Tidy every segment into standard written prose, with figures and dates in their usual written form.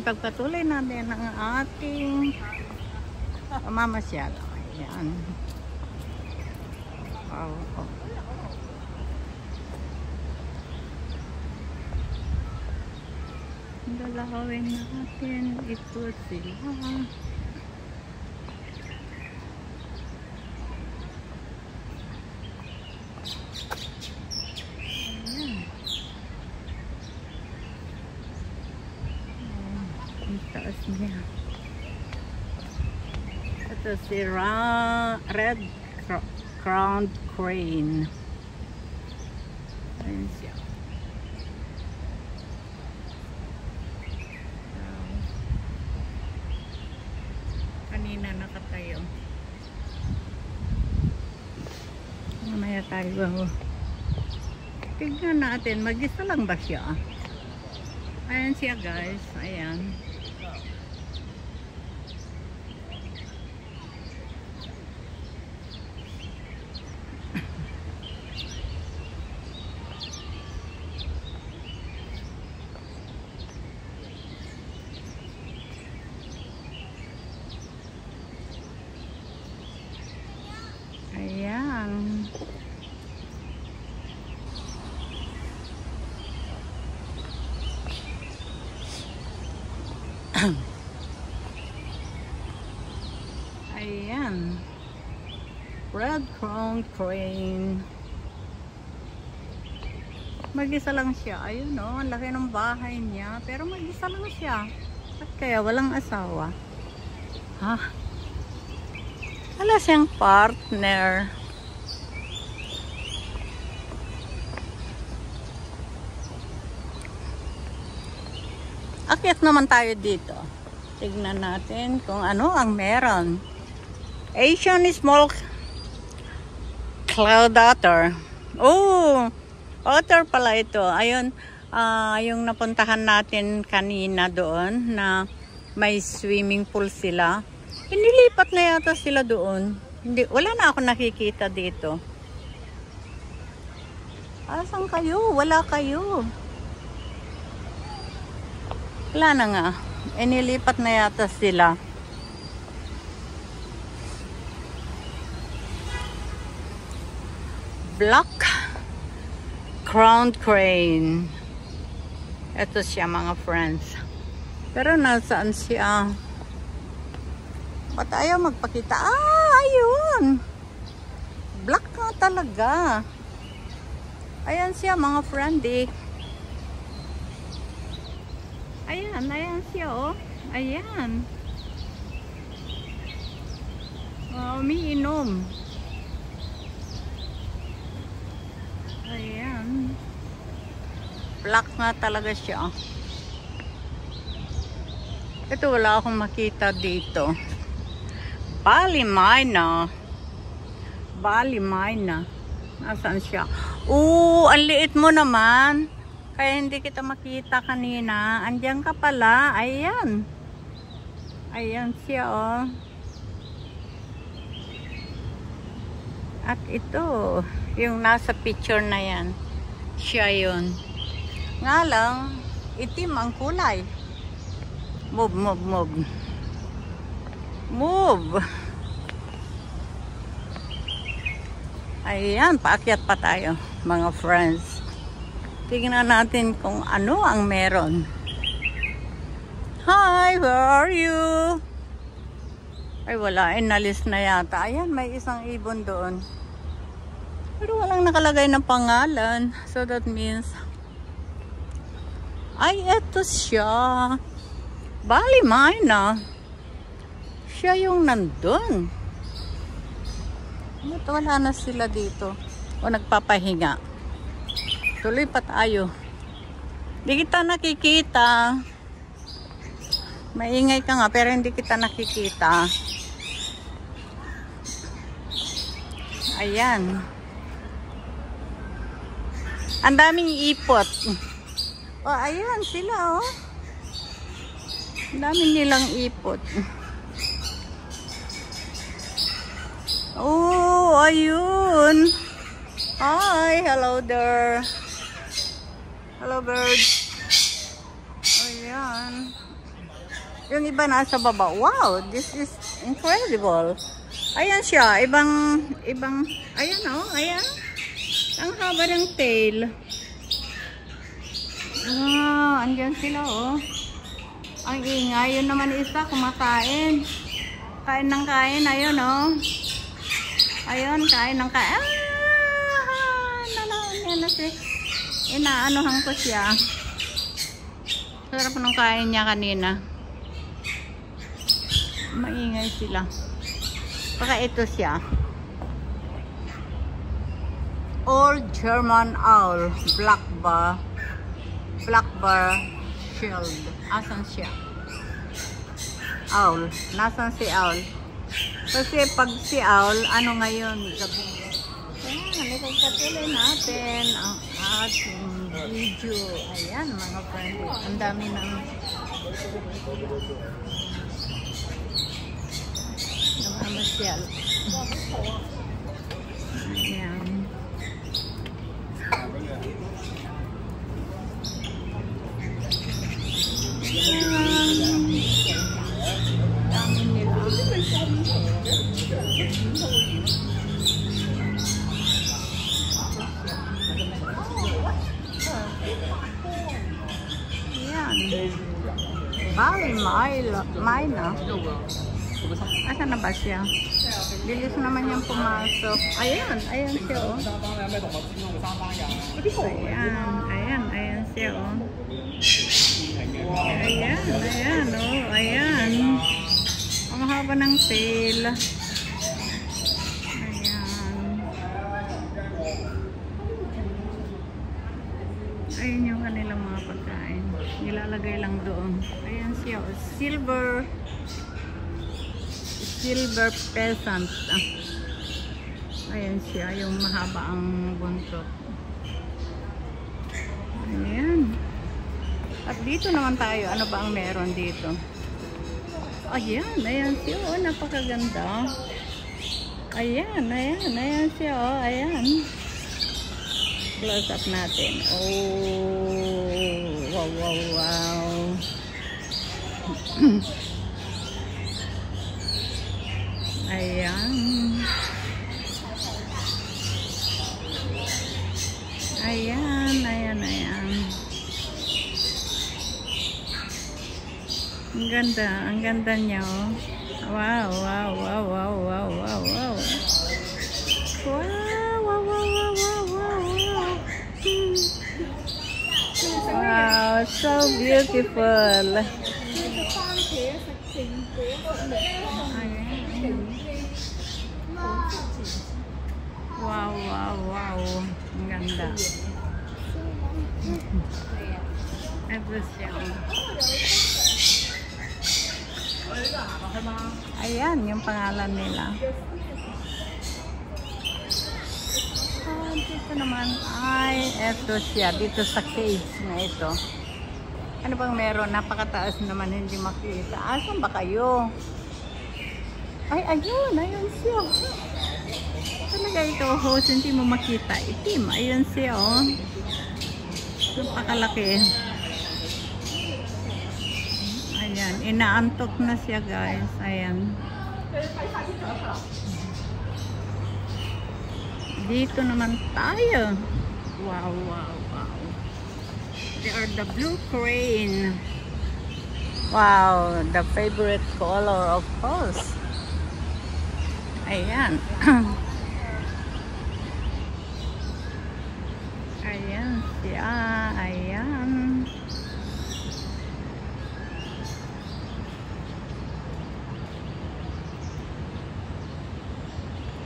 ipagpatuloy natin ang ating mamasyal. Ayan. Wow. Oh. Dalawin natin ito sila. Taas niya. Ito si Red Crowned Crane. Ayan siya. Kanina nakatayo. Mamaya tayo. Tignan natin. Mag-isa lang ba siya? Ayan siya guys. Ayan. Ayan. Ayan. Red Crowned Crane. Mag-isa lang siya. Ayun o, ang laki ng bahay niya. Pero mag-isa lang siya. At kaya walang asawa. Ha? Wala siyang partner. Akyat naman tayo dito. Tignan natin kung ano ang meron. Asian Small Cloud Otter. Oh, otter pala ito. Ayun, yung napuntahan natin kanina doon na may swimming pool sila. Inilipat na yata sila doon. Hindi, wala na ako nakikita dito. Asan kayo? Wala kayo. Wala na nga. Inilipat na yata sila. Black Crowned Crane. Ito siya mga friends. Pero nasaan siya? Ba't ayaw magpakita? Ayun! Black nga talaga. Ayan siya mga friendy. Ayan siya oh. Ayan. Umiinom. Ayan. Black nga talaga siya. Ito wala akong makita dito. Bali Mina. Nasaan siya? Ang liit mo naman. Kaya hindi kita makita kanina. Andiyan ka pala. Ayan. Ayan siya oh. At ito, yung nasa picture na yan. Siya yun. Nga lang, itim ang kulay. Move. Ayan, paakyat pa tayo, mga friends. Tingnan natin kung ano ang meron. Hi, where are you? Ay, wala. Inalis na yata. Ayan, may isang ibon doon. Pero walang nakalagay ng pangalan. So that means... Ay, eto siya. Bali Mina. Siya yung nandun. Ito, wala na sila dito. O nagpapahinga. Tuloy pa tayo. Hindi kita nakikita. Maingay ka nga pero hindi kita nakikita. Ayan. Ang daming ipot. Oh, ayan sila oh. Ang daming nilang ipot. Oh, ayun. Hi, hello there. Hello bird. Ayan. Yung iba nasa baba. Wow, this is incredible. Ayan siya, ibang, ayan oh, ayan. Ang haba ng tail. Wow, andyan sila oh. Ang ingay, yun naman isa, kumakain. Kain ng kain, ayun oh. Ayun, kain ng kain. Inaanohan ko siya. Sarap nung kain niya kanina. Maingay sila. Baka ito siya. Old German owl. Black bar shield. Asan siya? Owl. Nasaan si owl? Kasi pag si owl, ano ngayon? Gabi. Ayan, ipagpatuloy natin ang ating video. Ayan, mga friend. Ang dami ng namamasyal. Ayan. Dami nila. Bali, Mayna. Asan na ba siya? Bilis naman niyang pumasok. Ayan, ayan siya oh. Ayan siya oh. Ayan oh, ayan. Ang haba ng tail. Ayun yung kanilang mga pagkain. Nilalagay lang doon. Ayan siya. Silver peasant. Ayan siya. Yung mahaba ang buntot. Ayan. At dito naman tayo. Ano ba ang meron dito? Ayan. Ayan siya. Oh, napakaganda. Ayan siya. Oh, ayan. Close up natin. Oh, wow. Ayan. Ang ganda niya oh. Wow. Wow, so beautiful. Wow. Ang ganda. Ito siya. Ayan, yung pangalan nila. Dito naman ay eto siya dito sa cage na ito. Ano bang meron? Napakataas naman, hindi makita. Asan ba kayo? Ay, ayun siya. Talaga ito host, hindi mo makita. Itim, ayun siya oh. Napakalaki. Ayan, inaantok na siya guys. Ayan. Dito naman tayo. Wow. They are the blue crane. Wow, the favorite color of course. Ayan. Ayan siya. Ayan.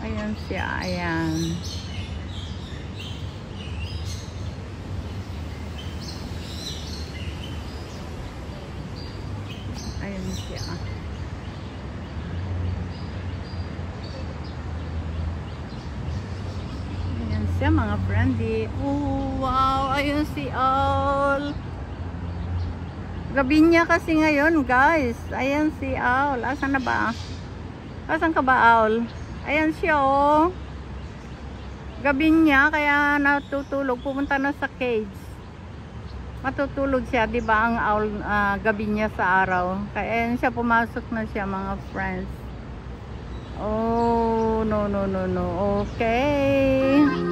Ayan siya. Ayan. Ayan siya. Ayan siya mga friendly. Oh, wow. Ayun si Owl. Gabi niya kasi ngayon guys. Ayan si Owl. Asan na ba? Asan ka ba Owl? Ayan siya oh. Gabi niya kaya natutulog. Pumunta na sa cage. matutulog siya, 'di ba? Ang owl, gabi niya sa araw. Kaya ayan siya, pumasok na siya, mga friends. Oh, no, no, no, no. Okay.